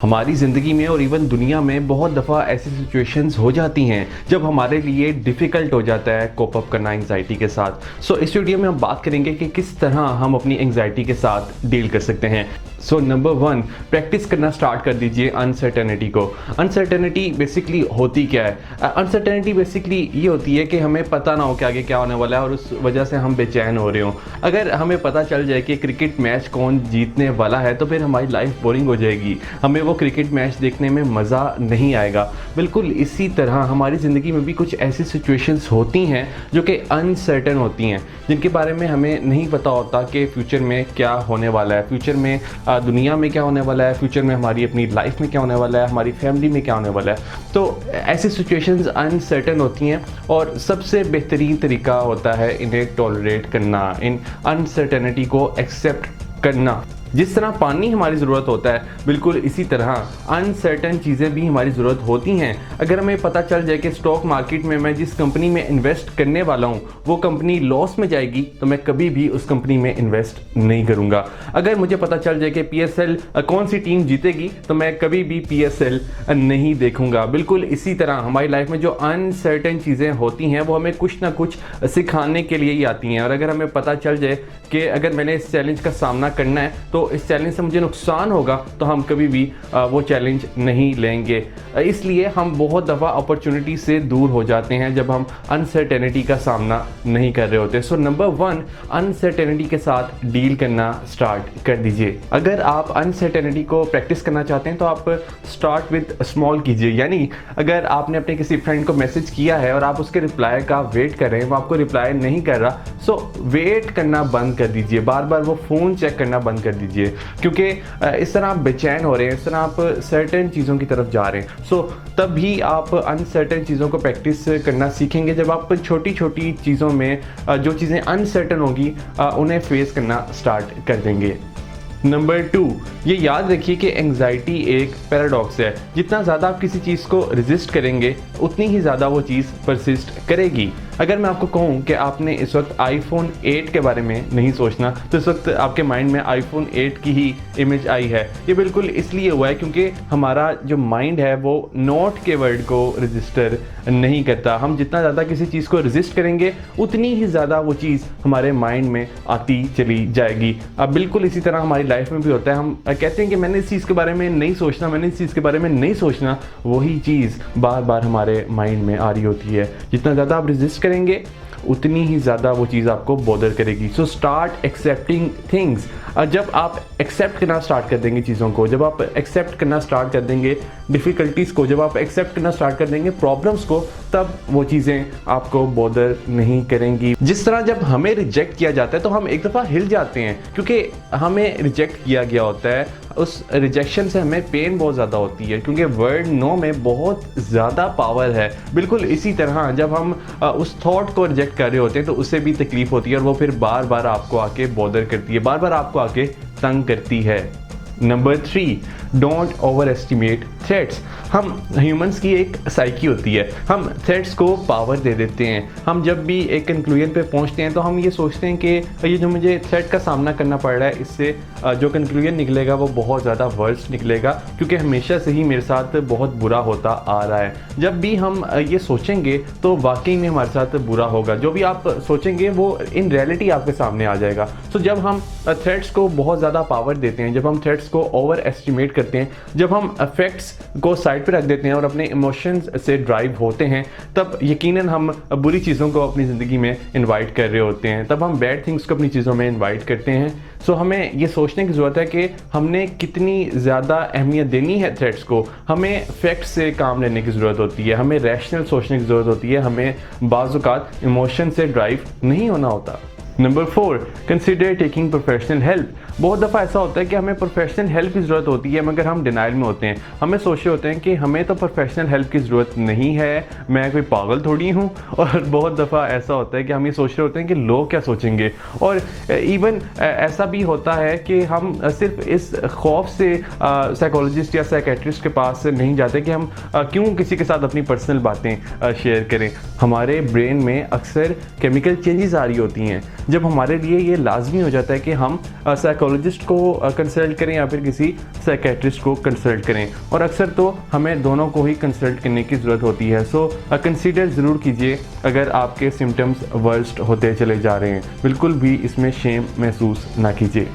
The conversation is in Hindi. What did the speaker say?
हमारी ज़िंदगी में और इवन दुनिया में बहुत दफ़ा ऐसी सिचुएशंस हो जाती हैं जब हमारे लिए डिफ़िकल्ट हो जाता है कोप अप करना एंग्जाइटी के साथ। सो इस वीडियो में हम बात करेंगे कि किस तरह हम अपनी एंग्जाइटी के साथ डील कर सकते हैं। सो नंबर 1, प्रैक्टिस करना स्टार्ट कर दीजिए अनसर्टेनिटी को। अनसर्टेनिटी बेसिकली होती क्या है? अनसर्टेनिटी बेसिकली ये होती है कि हमें पता ना हो कि आगे क्या होने वाला है और उस वजह से हम बेचैन हो रहे हों। अगर हमें पता चल जाए कि क्रिकेट मैच कौन जीतने वाला है तो फिर हमारी लाइफ बोरिंग हो जाएगी, हमें वो क्रिकेट मैच देखने में मज़ा नहीं आएगा। बिल्कुल इसी तरह हमारी ज़िंदगी में भी कुछ ऐसी सिचुएशंस होती हैं जो कि अनसर्टेन होती हैं, जिनके बारे में हमें नहीं पता होता कि फ्यूचर में क्या होने वाला है, फ्यूचर में दुनिया में क्या होने वाला है, फ्यूचर में हमारी अपनी लाइफ में क्या होने वाला है, हमारी फैमिली में क्या होने वाला है। तो ऐसी सिचुएशंस अनसर्टेन होती हैं और सबसे बेहतरीन तरीका होता है इन्हें टॉलरेट करना, इन अनसर्टेनिटी को एक्सेप्ट करना। जिस तरह पानी हमारी ज़रूरत होता है, बिल्कुल इसी तरह अनसर्टेन चीज़ें भी हमारी ज़रूरत होती हैं। अगर हमें पता चल जाए कि स्टॉक मार्केट में मैं जिस कंपनी में इन्वेस्ट करने वाला हूँ वो कंपनी लॉस में जाएगी तो मैं कभी भी उस कंपनी में इन्वेस्ट नहीं करूँगा। अगर मुझे पता चल जाए कि PSL कौन सी टीम जीतेगी तो मैं कभी भी PSL नहीं देखूँगा। बिल्कुल इसी तरह हमारी लाइफ में जो अनसर्टेन चीज़ें होती हैं वो हमें कुछ ना कुछ सिखाने के लिए ही आती हैं। और अगर हमें पता चल जाए कि अगर मैंने इस चैलेंज का सामना करना है तो इस चैलेंज से मुझे नुकसान होगा तो हम कभी भी वो चैलेंज नहीं लेंगे। इसलिए हम बहुत दफ़ा अपॉर्चुनिटी से दूर हो जाते हैं जब हम अनसर्टेनिटी का सामना नहीं कर रहे होते। सो नंबर 1, अनसर्टेनिटी के साथ डील करना स्टार्ट कर दीजिए। अगर आप अनसर्टेनिटी को प्रैक्टिस करना चाहते हैं तो आप स्टार्ट विद स्मॉल कीजिए। यानी अगर आपने अपने किसी फ्रेंड को मैसेज किया है और आप उसके रिप्लाई का वेट कर रहे हैं, वो आपको रिप्लाई नहीं कर रहा, सो वेट करना बंद कर दीजिए, बार बार वो फ़ोन चेक करना बंद कर दीजिए, क्योंकि इस तरह आप बेचैन हो रहे हैं, इस तरह आप सर्टेन चीज़ों की तरफ जा रहे हैं। सो तब भी आप अनसर्टेन चीज़ों को प्रैक्टिस करना सीखेंगे जब आप छोटी छोटी चीज़ों में जो चीज़ें अनसर्टेन होगी उन्हें फेस करना स्टार्ट कर देंगे। नंबर 2, ये याद रखिए कि एंग्जाइटी एक पैराडॉक्स है। जितना ज़्यादा आप किसी चीज़ को रेजिस्ट करेंगे उतनी ही ज़्यादा वो चीज़ परसिस्ट करेगी। अगर मैं आपको कहूँ कि आपने इस वक्त iPhone 8 के बारे में नहीं सोचना तो इस वक्त आपके माइंड में iPhone 8 की ही इमेज आई है। ये बिल्कुल इसलिए हुआ है क्योंकि हमारा जो माइंड है वो नॉट के वर्ड को रजिस्टर नहीं करता। हम जितना ज़्यादा किसी चीज़ को रजिस्ट करेंगे उतनी ही ज़्यादा वो चीज़ हमारे माइंड में आती चली जाएगी। अब बिल्कुल इसी तरह हमारी लाइफ में भी होता है। हम कहते हैं कि मैंने इस चीज़ के बारे में नहीं सोचना, मैंने इस चीज़ के बारे में नहीं सोचना, वही चीज़ बार बार हमारे माइंड में आ रही होती है। जितना ज़्यादा आप रजिस्ट करेंगे उतनी ही ज़्यादा वो चीज़ आपको बॉदर करेगी। So start accepting things. जब आप एक्सेप्ट करना स्टार्ट कर देंगे चीज़ों को, जब आप एक्सेप्ट करना स्टार्ट कर देंगे डिफ़िकल्टीज़ को, जब आप एक्सेप्ट करना स्टार्ट कर देंगे प्रॉब्लम्स को, तब वो चीज़ें आपको बॉदर नहीं करेंगी। जिस तरह जब हमें रिजेक्ट किया जाता है तो हम एक दफ़ा हिल जाते हैं क्योंकि हमें रिजेक्ट किया गया होता है। उस रिजेक्शन से हमें पेन बहुत ज़्यादा होती है क्योंकि वर्ड नो में बहुत ज़्यादा पावर है। बिल्कुल इसी तरह जब हम उस थॉट को रिजेक्ट कर रहे होते हैं तो उससे भी तकलीफ़ होती है और वो फिर बार बार आपको आके बॉदर करती है, बार बार आपको आके तंग करती है। Number 3, don't over estimate threats. हम ह्यूमंस की एक साइकी होती है, हम थ्रेट्स को पावर दे देते हैं। हम जब भी एक कंक्लूजन पे पहुंचते हैं तो हम ये सोचते हैं कि ये जो मुझे थ्रेट का सामना करना पड़ रहा है इससे जो कंक्लूजन निकलेगा वो बहुत ज़्यादा वर्स्ट निकलेगा, क्योंकि हमेशा से ही मेरे साथ बहुत बुरा होता आ रहा है। जब भी हम ये सोचेंगे तो वाकई में हमारे साथ बुरा होगा। जो भी आप सोचेंगे वो इन रियलिटी आपके सामने आ जाएगा। सो जब हम थ्रेट्स को बहुत ज़्यादा पावर देते हैं, जब हम थ्रेट्स को ओवर एस्टिमेट करते हैं, जब हम फैक्ट्स को साइड पे रख देते हैं और अपने इमोशंस से ड्राइव होते हैं, तब यकीनन हम बुरी चीज़ों को अपनी ज़िंदगी में इनवाइट कर रहे होते हैं, तब हम बैड थिंग्स को अपनी चीज़ों में इनवाइट करते हैं। सो हमें ये सोचने की ज़रूरत है कि हमने कितनी ज़्यादा अहमियत देनी है थ्रेट्स को। हमें फैक्ट्स से काम लेने की ज़रूरत होती है, हमें रैशनल सोचने की ज़रूरत होती है, हमें बाज़ औक़ात इमोशन से ड्राइव नहीं होना होता। Number 4, consider taking professional help. बहुत दफ़ा ऐसा होता है कि हमें प्रोफेशनल हेल्प की ज़रूरत होती है मगर हम डिनाइल में होते हैं। हमें सोच रहे होते हैं कि हमें तो प्रोफेशनल हेल्प की ज़रूरत नहीं है, मैं कोई पागल थोड़ी हूँ। और बहुत दफ़ा ऐसा होता है कि हम ये सोच रहे होते हैं कि लोग क्या सोचेंगे। और इवन ऐसा भी होता है कि हम सिर्फ इस खौफ से साइकोलॉजिस्ट या साइकेट्रिस्ट के पास नहीं जाते कि हम क्यों किसी के साथ अपनी पर्सनल बातें शेयर करें। हमारे ब्रेन में अक्सर केमिकल चेंजेस आ रही होती हैं जब हमारे लिए ये लाजमी हो जाता है कि हम साइकोलॉजिस्ट साइकोलॉजिस्ट को कंसल्ट करें या फिर किसी साइकेट्रिस्ट को कंसल्ट करें, और अक्सर तो हमें दोनों को ही कंसल्ट करने की ज़रूरत होती है। सो कंसीडर ज़रूर कीजिए अगर आपके सिम्टम्स वर्स्ट होते चले जा रहे हैं। बिल्कुल भी इसमें शेम महसूस ना कीजिए।